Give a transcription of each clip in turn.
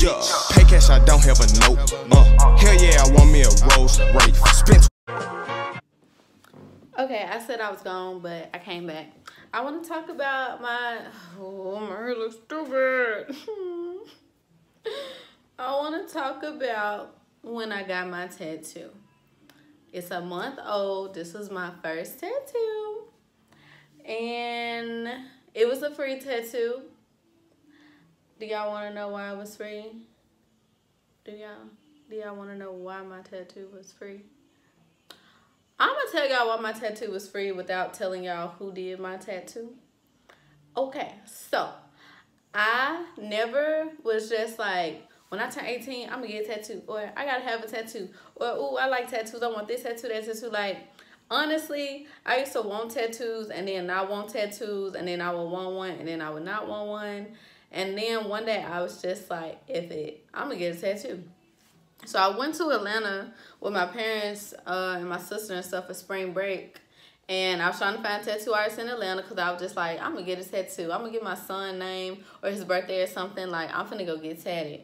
Yeah, pay cash, I don't have a note. Hell yeah, I want me a Rolls Royce. Spent. Okay, I said I was gone, but I came back. I want to talk about my hair looks stupid. I want to talk about when I got my tattoo. It's a month old. This was my first tattoo. And it was a free tattoo. Do y'all want to know why it was free? Do y'all want to know why my tattoo was free? I'm going to tell y'all why my tattoo was free without telling y'all who did my tattoo. Okay, so I never was just like, when I turn 18, I'm going to get a tattoo. Or I got to have a tattoo. Or, ooh, I like tattoos. I want this tattoo, that tattoo. Like, honestly, I used to want tattoos and then not want tattoos. And then I would want one and then I would not want one. And then one day I was just like, I'm going to get a tattoo. So I went to Atlanta with my parents and my sister and stuff for spring break. And I was trying to find tattoo artists in Atlanta because I was just like, I'm going to get a tattoo. I'm going to get my son's name or his birthday or something. Like, I'm finna go get tatted.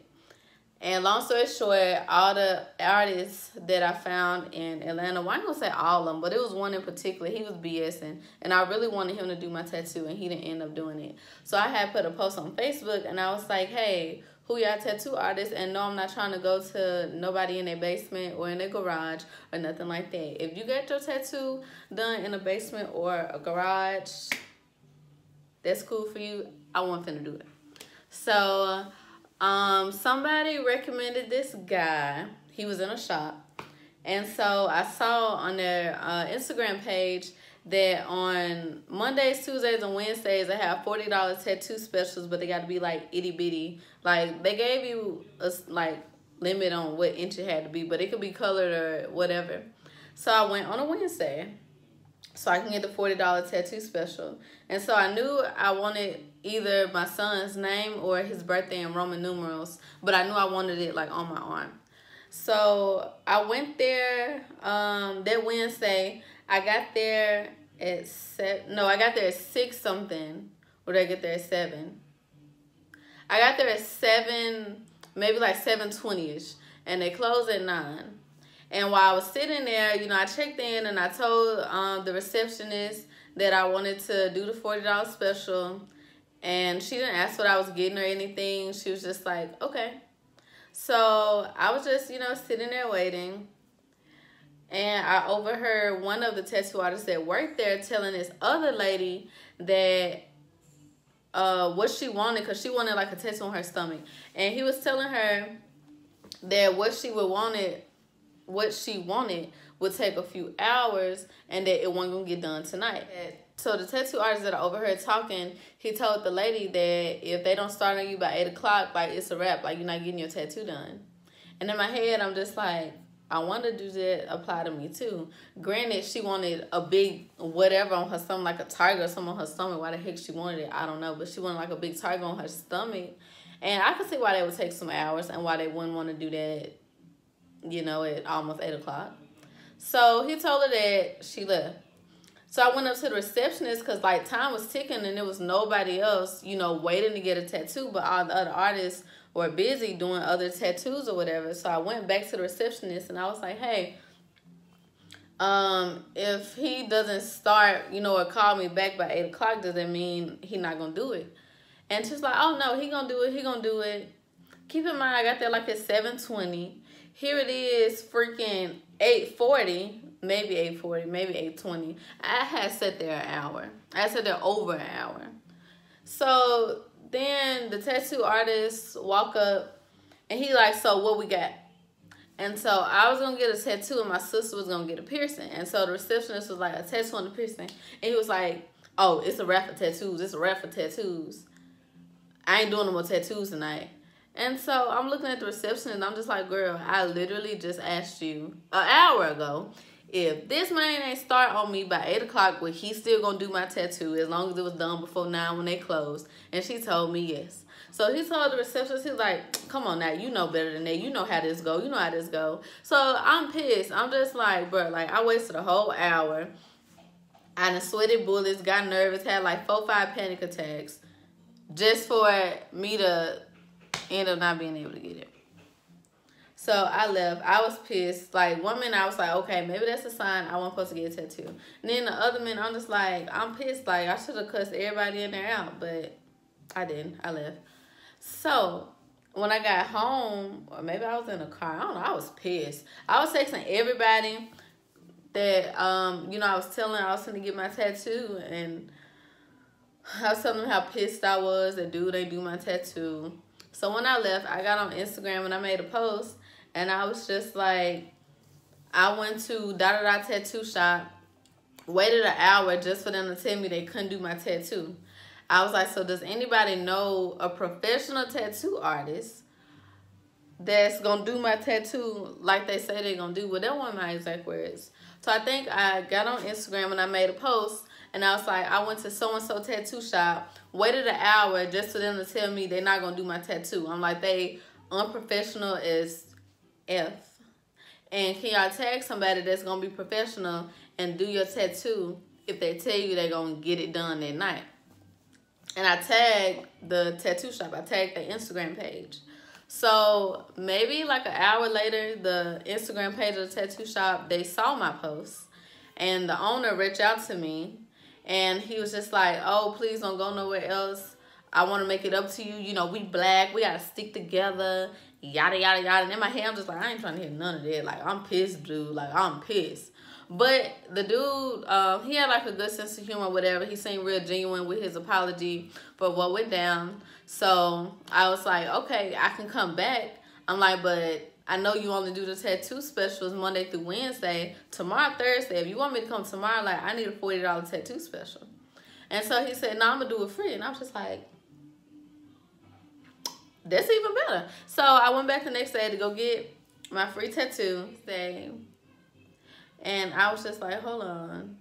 And long story short, all the artists that I found in Atlanta, well, I ain't going to say all of them, but it was one in particular. He was BSing. And I really wanted him to do my tattoo, and he didn't end up doing it. So I had put a post on Facebook, and I was like, hey, who y'all tattoo artists? And no, I'm not trying to go to nobody in their basement or in their garage or nothing like that. If you get your tattoo done in a basement or a garage, that's cool for you. I want them to do it. So somebody recommended this guy. He was in a shop. And so I saw on their Instagram page that on Mondays, Tuesdays, and Wednesdays, they have $40 tattoo specials, but they got to be like itty bitty. Like, they gave you a limit on what inch it had to be, but it could be colored or whatever. So I went on a Wednesday so I can get the $40 tattoo special. And so I knew I wanted either my son's name or his birthday in Roman numerals, but I knew I wanted it like on my arm. So I went there that Wednesday. I got there at I got there at 6 something. Or did I get there at 7? I got there at 7, maybe like 7:20ish, and they closed at 9. And while I was sitting there, you know, I checked in and I told the receptionist that I wanted to do the $40 special, and she didn't ask what I was getting or anything. She was just like, okay. So I was just, you know, sitting there waiting. And I overheard one of the tattoo artists that worked there telling this other lady that what she wanted, because she wanted like a tattoo on her stomach. And he was telling her that what she wanted would take a few hours and that it wasn't going to get done tonight. So the tattoo artist that I overheard talking, he told the lady that if they don't start on you by 8 o'clock, like, it's a wrap. Like, you're not getting your tattoo done. And in my head, I'm just like, I want to do that apply to me too. Granted, she wanted a big whatever on her stomach, like a tiger or something on her stomach. Why the heck she wanted it, I don't know. But she wanted like a big tiger on her stomach. And I could see why they would take some hours and why they wouldn't want to do that, you know, at almost 8 o'clock. So he told her that, she left. So I went up to the receptionist because, like, time was ticking and there was nobody else, you know, waiting to get a tattoo. But all the other artists were busy doing other tattoos or whatever. So I went back to the receptionist and I was like, hey, if he doesn't start, you know, or call me back by 8 o'clock, does that mean he not going to do it? And she's like, oh, no, he going to do it. He going to do it. Keep in mind, I got there like at 7:20. Here it is freaking 8:40. Maybe 8:40, maybe 8:20. I had sat there an hour. I sat there over an hour. So then the tattoo artist walk up and he like, so what we got? And so I was going to get a tattoo and my sister was going to get a piercing. And so the receptionist was like, a tattoo on the piercing. And he was like, oh, it's a wrap for tattoos. It's a wrap for tattoos. I ain't doing no more tattoos tonight. And so I'm looking at the reception and I'm just like, girl, I literally just asked you an hour ago if this man ain't start on me by 8 o'clock, well, he's still going to do my tattoo as long as it was done before 9 when they closed. And she told me yes. So he told the receptionist, he's like, come on now, you know better than that. You know how this go. You know how this go. So I'm pissed. I'm just like, bro, like, I wasted a whole hour. I done sweated bullets, got nervous, had like 4 or 5 panic attacks just for me to ended up not being able to get it. So I left. I was pissed. Like, one minute I was like, okay, maybe that's a sign I wasn't supposed to get a tattoo. And then the other minute I'm just like, I'm pissed. Like, I should have cussed everybody in there out, but I didn't. I left. So when I got home, or maybe I was in a car, I don't know, I was pissed. I was texting everybody that, you know, I was telling I was going to get my tattoo, and I was telling them how pissed I was that dude ain't do my tattoo. So when I left, I got on Instagram and I made a post, and I was just like, I went to da-da-da tattoo shop, waited an hour just for them to tell me they couldn't do my tattoo. I was like, so does anybody know a professional tattoo artist that's going to do my tattoo like they say they're going to do? Well, that wasn't my exact words. So I think I got on Instagram and I made a post, and I was like, I went to so-and-so tattoo shop, waited an hour just for them to tell me they're not going to do my tattoo. I'm like, they unprofessional as F. And can y'all tag somebody that's going to be professional and do your tattoo if they tell you they're going to get it done that night? And I tagged the tattoo shop. I tagged the Instagram page. So maybe like an hour later, the Instagram page of the tattoo shop, they saw my post. And the owner reached out to me. And he was just like, oh, please don't go nowhere else. I want to make it up to you. You know, we black. We got to stick together. Yada, yada, yada. And in my head, I'm just like, I ain't trying to hear none of that. Like, I'm pissed, dude. Like, I'm pissed. But the dude, he had like a good sense of humor, whatever. He seemed real genuine with his apology for what went down. So I was like, okay, I can come back. I'm like, but I know you only do the tattoo specials Monday through Wednesday. Tomorrow, Thursday, if you want me to come tomorrow, like, I need a $40 tattoo special. And so he said, no, I'm going to do it free. And I was just like, that's even better. So I went back the next day to go get my free tattoo day. And I was just like, hold on.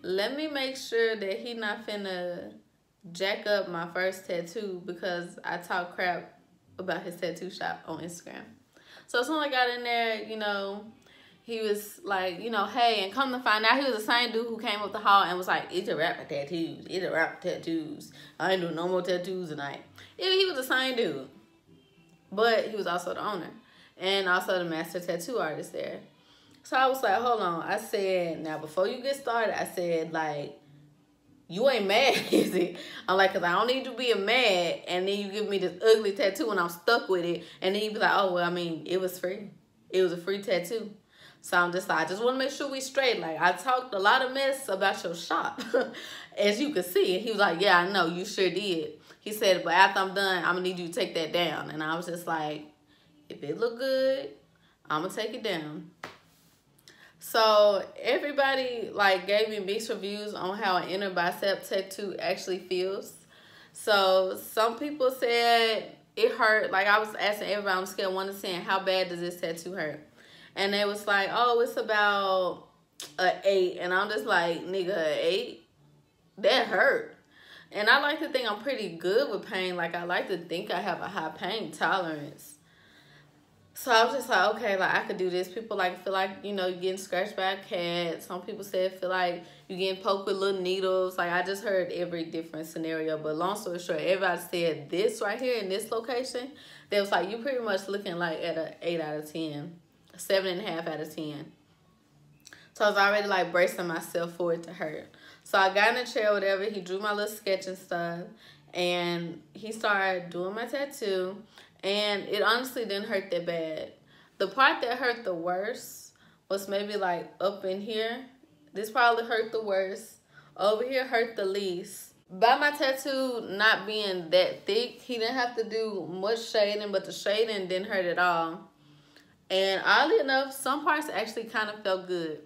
Let me make sure that he not finna jack up my first tattoo because I talk crap about his tattoo shop on Instagram. So as soon as I got in there, you know, he was like, you know, hey, and come to find out, he was the same dude who came up the hall and was like, it's a wrap for tattoos. It's a wrap for tattoos. I ain't doing no more tattoos tonight. He was the same dude. But he was also the owner and also the master tattoo artist there. So I was like, hold on. I said, now before you get started, I said, like, you ain't mad, is it? I'm like, because I don't need to be mad, and then you give me this ugly tattoo, and I'm stuck with it. And then you be like, oh, well, I mean, it was free. It was a free tattoo. So I'm just like, I just want to make sure we straight. Like, I talked a lot of mess about your shop, as you can see. He was like, yeah, I know, you sure did. He said, but after I'm done, I'm going to need you to take that down. And I was just like, if it look good, I'm going to take it down. So everybody like gave me mixed reviews on how an inner bicep tattoo actually feels. So some people said it hurt. Like, I was asking everybody on a scale of 1 to 10, how bad does this tattoo hurt? And they was like, oh, it's about an 8. And I'm just like, nigga, an 8? That hurt. And I like to think I'm pretty good with pain. Like, I like to think I have a high pain tolerance. So I was just like, okay, like, I could do this. People like feel like, you know, you're getting scratched by a cat. Some people said feel like you're getting poked with little needles. Like, I just heard every different scenario. But long story short, everybody said this right here in this location. They was like, you pretty much looking like at an 8 out of 10. 7.5 out of 10. So I was already like bracing myself for it to hurt. So I got in the chair, whatever. He drew my little sketch and stuff. And he started doing my tattoo. And it honestly didn't hurt that bad. The part that hurt the worst was maybe like up in here. This probably hurt the worst. Over here hurt the least. By my tattoo not being that thick, he didn't have to do much shading, but the shading didn't hurt at all. And oddly enough, some parts actually kind of felt good.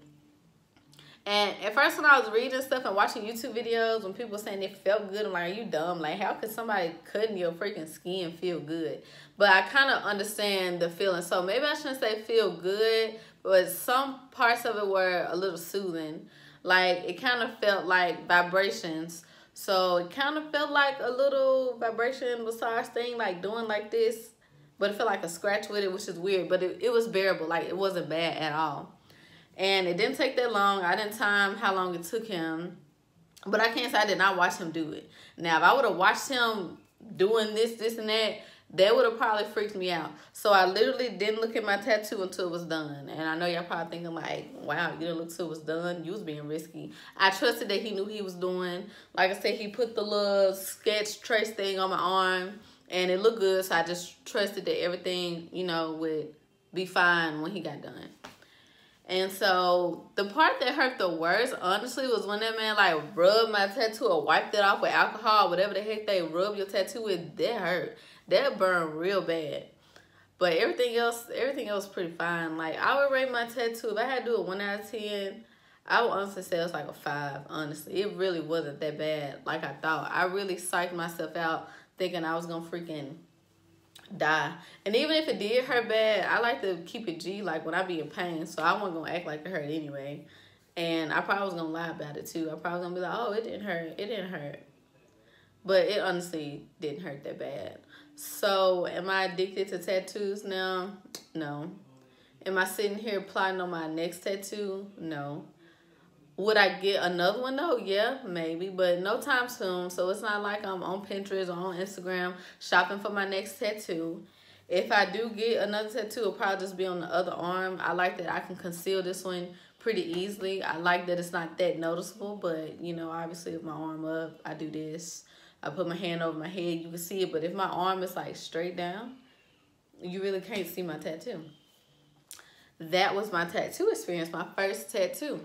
And at first when I was reading stuff and watching YouTube videos, when people were saying it felt good, I'm like, are you dumb? Like, how could somebody cutting your freaking skin feel good? But I kind of understand the feeling. So maybe I shouldn't say feel good, but some parts of it were a little soothing. Like, it kind of felt like vibrations. So it kind of felt like a little vibration massage thing, like doing like this. But it felt like a scratch with it, which is weird. But it was bearable. Like, it wasn't bad at all. And it didn't take that long. I didn't time how long it took him. But I can't say I did not watch him do it. Now, if I would have watched him doing this, and that, that would have probably freaked me out. So I literally didn't look at my tattoo until it was done. And I know y'all probably thinking like, wow, you didn't look till it was done. You was being risky. I trusted that he knew what he was doing. Like I said, he put the little sketch trace thing on my arm and it looked good. So I just trusted that everything, you know, would be fine when he got done. And so the part that hurt the worst, honestly, was when that man like rubbed my tattoo or wiped it off with alcohol, whatever the heck they rub your tattoo with. That hurt. That burned real bad. But everything else pretty fine. Like, I would rate my tattoo, if I had to do it 1 out of 10, I would honestly say it's like a 5, honestly. It really wasn't that bad like I thought. I really psyched myself out thinking I was going to freaking die. And even if it did hurt bad, I like to keep it G, like when I be in pain. So I wasn't going to act like it hurt anyway. And I probably was going to lie about it too. I probably was going to be like, oh, it didn't hurt. It didn't hurt. But it honestly didn't hurt that bad. So, am I addicted to tattoos now? No. Am I sitting here plotting on my next tattoo? No. Would I get another one though? Yeah, maybe, but no time soon. So it's not like I'm on Pinterest or on Instagram shopping for my next tattoo. If I do get another tattoo, it'll probably just be on the other arm. I like that I can conceal this one pretty easily. I like that it's not that noticeable, but you know, obviously with my arm up, I do this. I put my hand over my head, you can see it, but if my arm is like straight down, you really can't see my tattoo. That was my tattoo experience, my first tattoo.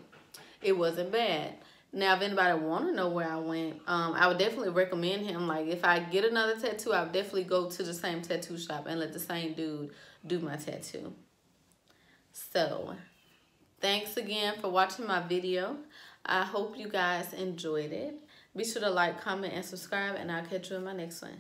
It wasn't bad. Now, if anybody want to know where I went, I would definitely recommend him. Like, if I get another tattoo, I would definitely go to the same tattoo shop and let the same dude do my tattoo. So, thanks again for watching my video. I hope you guys enjoyed it. Be sure to like, comment, and subscribe, and I'll catch you in my next one.